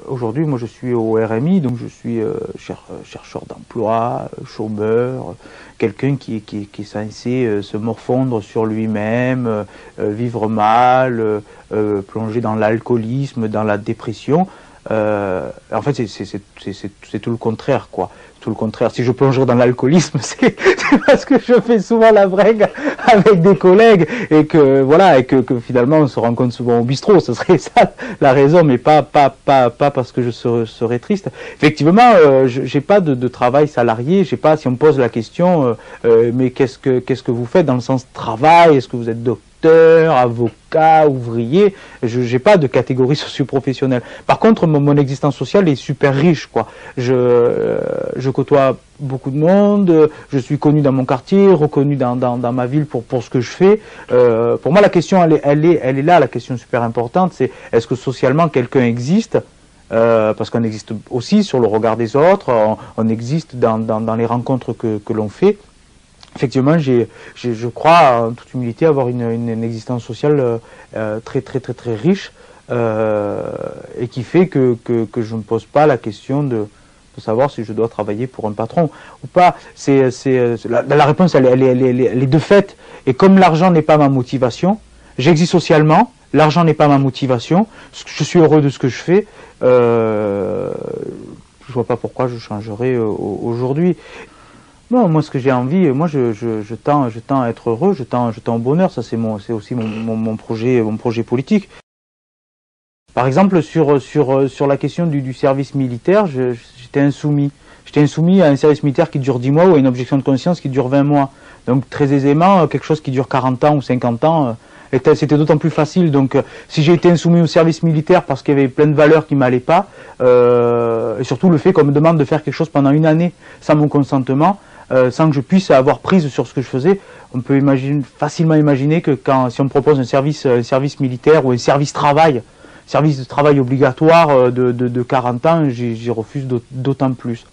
Aujourd'hui, moi je suis au RMI, donc je suis chercheur d'emploi, chômeur, quelqu'un qui est censé se morfondre sur lui-même, vivre mal, plonger dans l'alcoolisme, dans la dépression. En fait, c'est tout le contraire, quoi. Tout le contraire. Si je plongerais dans l'alcoolisme, c'est parce que je fais souvent la brègue avec des collègues et que voilà, et que finalement on se rencontre souvent au bistrot. Ce serait ça la raison, mais pas parce que je serais triste. Effectivement, j'ai pas de travail salarié. J'ai pas. Si on me pose la question, mais qu'est-ce que vous faites dans le sens travail? Est-ce que vous êtes docteur, avocat, ouvrier? J'ai pas de catégorie socio-professionnelle. Par contre, mon existence sociale est super riche, quoi. Je côtoie beaucoup de monde, je suis connu dans mon quartier, reconnu dans ma ville pour ce que je fais. Pour moi, la question, elle est là, la question super importante, c'est est-ce que socialement quelqu'un existe? Parce qu'on existe aussi sur le regard des autres, on existe dans les rencontres que l'on fait. Effectivement, je crois, en toute humilité, avoir une existence sociale très riche et qui fait que je ne me pose pas la question de savoir si je dois travailler pour un patron ou pas. La réponse, elle est de fait. Et comme l'argent n'est pas ma motivation, j'existe socialement, l'argent n'est pas ma motivation, je suis heureux de ce que je fais, je vois pas pourquoi je changerais aujourd'hui. Non, moi ce que j'ai envie, moi je tends à être heureux, je tends au bonheur, ça c'est aussi mon projet politique. Par exemple sur la question du service militaire, j'étais insoumis. J'étais insoumis à un service militaire qui dure 10 mois ou à une objection de conscience qui dure 20 mois. Donc très aisément, quelque chose qui dure 40 ans ou 50 ans, c'était d'autant plus facile. Donc si j'ai été insoumis au service militaire parce qu'il y avait plein de valeurs qui m'allaient pas, et surtout le fait qu'on me demande de faire quelque chose pendant une année sans mon consentement, sans que je puisse avoir prise sur ce que je faisais, on peut facilement imaginer que si on me propose un service militaire ou un service de travail obligatoire de 40 ans, j'y refuse d'autant plus.